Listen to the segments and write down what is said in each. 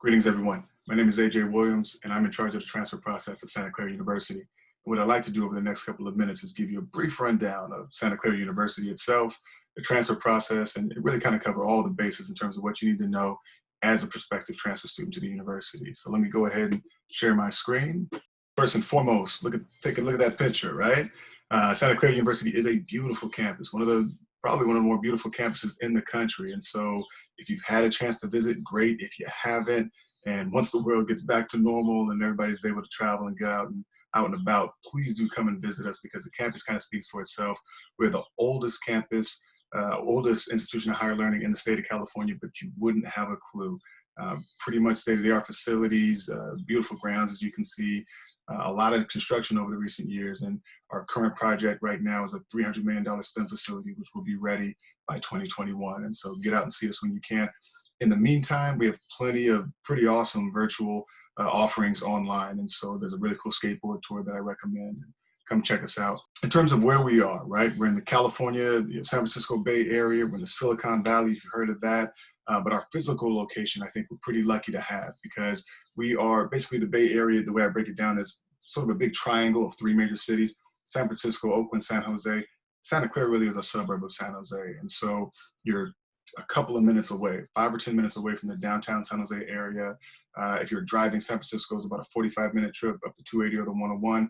Greetings, everyone. My name is Williams, and I'm in charge of the transfer process at Santa Clara University. And what I'd like to do over the next couple of minutes is give you a brief rundown of Santa Clara University itself, the transfer process, and really kind of cover all the bases in terms of what you need to know as a prospective transfer student to the university. So let me go ahead and share my screen. First and foremost, take a look at that picture, right? Santa Clara University is a beautiful campus, probably one of the more beautiful campuses in the country. And so if you've had a chance to visit, great. If you haven't, and once the world gets back to normal and everybody's able to travel and get out and about, please do come and visit us because the campus kind of speaks for itself. We're the oldest campus, oldest institution of higher learning in the state of California, but you wouldn't have a clue. Pretty much state-of-the-art facilities, beautiful grounds, as you can see. A lot of construction over the recent years, and our current project right now is a $300 million STEM facility, which will be ready by 2021. And so get out and see us when you can. In the meantime, we have plenty of pretty awesome virtual offerings online. And so there's a really cool skateboard tour that I recommend. Come check us out. In terms of where we are, right? We're in the California, San Francisco Bay Area. We're in the Silicon Valley, if you've heard of that. But our physical location, I think we're pretty lucky to have because we are basically the Bay Area. The way I break it down is sort of a big triangle of three major cities: San Francisco, Oakland, San Jose. Santa Clara really is a suburb of San Jose. And so you're a couple of minutes away, 5 or 10 minutes away from the downtown San Jose area. If you're driving, San Francisco is about a 45-minute trip up the 280 or the 101.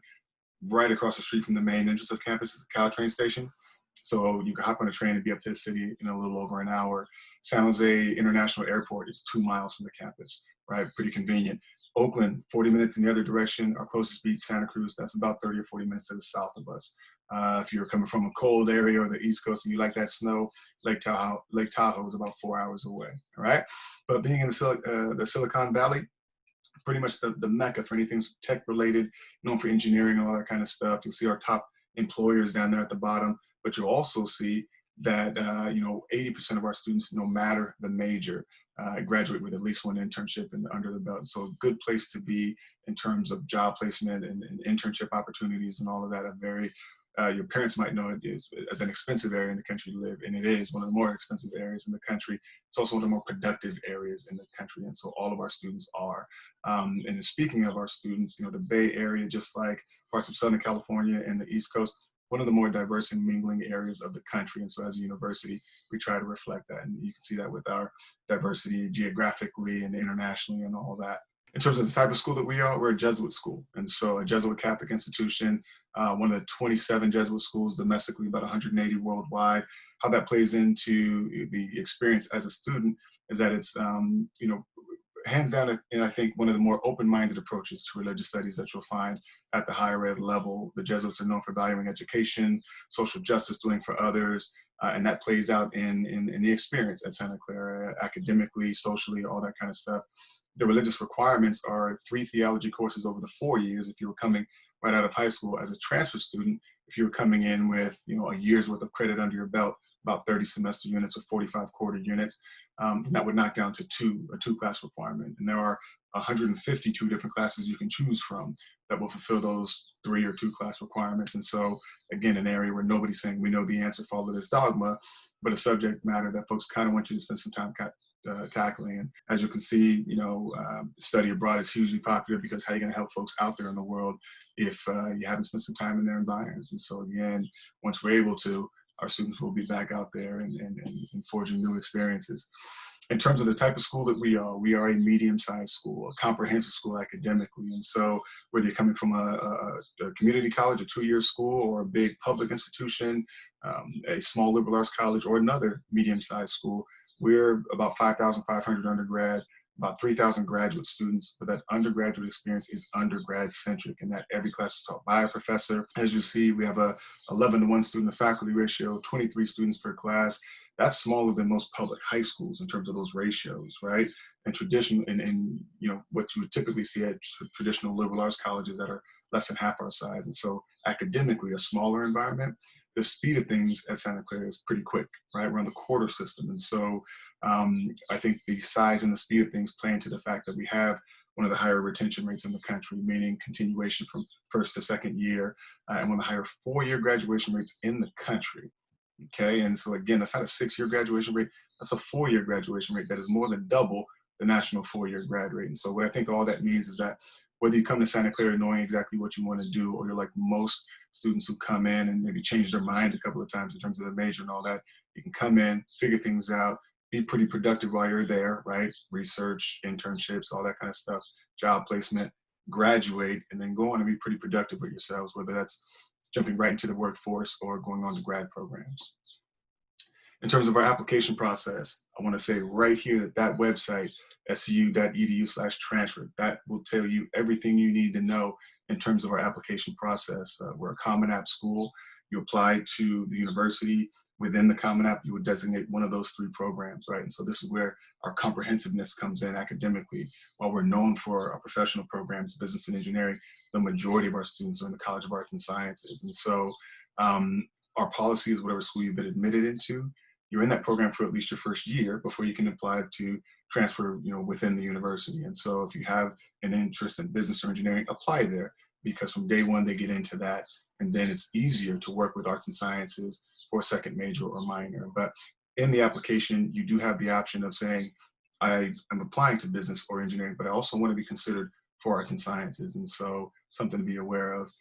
Right across the street from the main entrance of campus is the Caltrain station. So you can hop on a train and be up to the city in a little over an hour. San Jose International Airport is 2 miles from the campus, right? Pretty convenient. Oakland, 40 minutes in the other direction. Our closest beach, Santa Cruz, that's about 30 or 40 minutes to the south of us. If you're coming from a cold area or the East Coast and you like that snow, Lake Tahoe is about 4 hours away, all right? But being in the Silicon Valley, pretty much the mecca for anything tech related, known for engineering and all that kind of stuff. You'll see our top employers down there at the bottom, but you'll also see that 80% of our students, no matter the major, graduate with at least one internship under the belt. So a good place to be in terms of job placement and internship opportunities and all of that. Your parents might know it is as an expensive area in the country to live, and it is one of the more expensive areas in the country. It's also one of the more productive areas in the country, and so all of our students are. And speaking of our students, the Bay Area, just like parts of Southern California and the East Coast, one of the more diverse and mingling areas of the country. And so as a university, we try to reflect that, and you can see that with our diversity geographically and internationally and all that. In terms of the type of school that we are, we're a Jesuit school. And so a Jesuit Catholic institution, one of the 27 Jesuit schools domestically, about 180 worldwide. How that plays into the experience as a student is that it's, hands down, and I think one of the more open-minded approaches to religious studies that you'll find at the higher ed level. The Jesuits are known for valuing education, social justice, doing for others, and that plays out in the experience at Santa Clara, academically, socially, all that kind of stuff. The religious requirements are 3 theology courses over the 4 years if you were coming right out of high school. As a transfer student, if you were coming in with a year's worth of credit under your belt, about 30 semester units or 45 quarter units, that would knock down to a 2-class requirement. And there are 152 different classes you can choose from that will fulfill those 3 or 2-class requirements. And so, again, an area where nobody's saying we know the answer, follow this dogma, but a subject matter that folks kind of want you to spend some time tackling. And as you can see, study abroad is hugely popular because how are you going to help folks out there in the world if you haven't spent some time in their environments? And so again, once we're able to, our students will be back out there and forging new experiences. In terms of the type of school that we are a medium-sized school, a comprehensive school academically. And so whether you're coming from a community college, a 2-year school, or a big public institution, a small liberal arts college, or another medium-sized school, we're about 5,500 undergrad, about 3,000 graduate students, but that undergraduate experience is undergrad-centric in that every class is taught by a professor. As you see, we have a 11-to-1 student-to-faculty ratio, 23 students per class. That's smaller than most public high schools in terms of those ratios, right? And what you would typically see at traditional liberal arts colleges that are less than half our size. And so academically, a smaller environment. The speed of things at Santa Clara is pretty quick, right? We're on the quarter system. And so I think the size and the speed of things play into the fact that we have one of the higher retention rates in the country, meaning continuation from first to second year, and one of the higher 4-year graduation rates in the country. Okay, and so again, that's not a 6-year graduation rate, that's a 4-year graduation rate that is more than double the national 4-year grad rate. And so what I think all that means is that whether you come to Santa Clara knowing exactly what you want to do, or you're like most students who come in and maybe change their mind a couple of times in terms of their major and all that, you can come in, figure things out, be pretty productive while you're there, right? Research, internships, all that kind of stuff, job placement, graduate, and then go on and be pretty productive with yourselves, whether that's jumping right into the workforce or going on to grad programs. In terms of our application process, I want to say right here that that website, su.edu/transfer, that will tell you everything you need to know in terms of our application process. We're a Common App school. You apply to the university. Within the Common App, you would designate one of those 3 programs, right? And so this is where our comprehensiveness comes in academically. While we're known for our professional programs, business and engineering, the majority of our students are in the College of Arts and Sciences. And so our policy is whatever school you've been admitted into, you're in that program for at least your first year before you can apply to transfer, within the university. And so if you have an interest in business or engineering, apply there, because from day one they get into that, and then it's easier to work with arts and sciences for a second major or minor. But in the application, you do have the option of saying, I am applying to business or engineering, but I also want to be considered for arts and sciences. And so something to be aware of.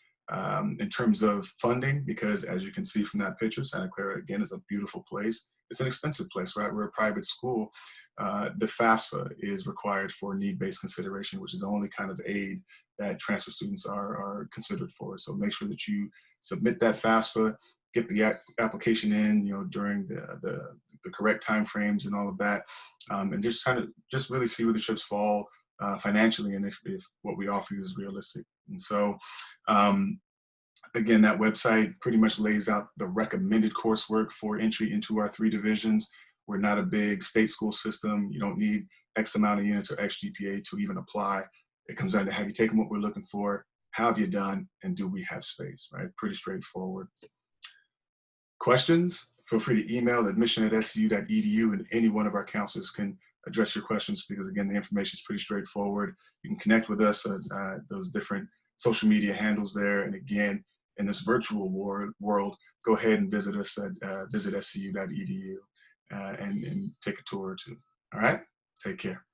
In terms of funding, because as you can see from that picture, Santa Clara, again, is a beautiful place. It's an expensive place, right? We're a private school. The FAFSA is required for need-based consideration, which is the only kind of aid that transfer students are considered for. So make sure that you submit that FAFSA, get the application in, during the correct timeframes and all of that, and just really see where the chips fall financially, and if what we offer you is realistic. And so, again, that website pretty much lays out the recommended coursework for entry into our 3 divisions. We're not a big state school system. You don't need X amount of units or X GPA to even apply. It comes down to, have you taken what we're looking for? How have you done? And do we have space, right? Pretty straightforward. Questions? Feel free to email admission@su.edu, and any one of our counselors can address your questions, because again, the information is pretty straightforward. You can connect with us at those different social media handles there. And again, in this virtual world, go ahead and visit us at visit.su.edu and take a tour or 2. All right, take care.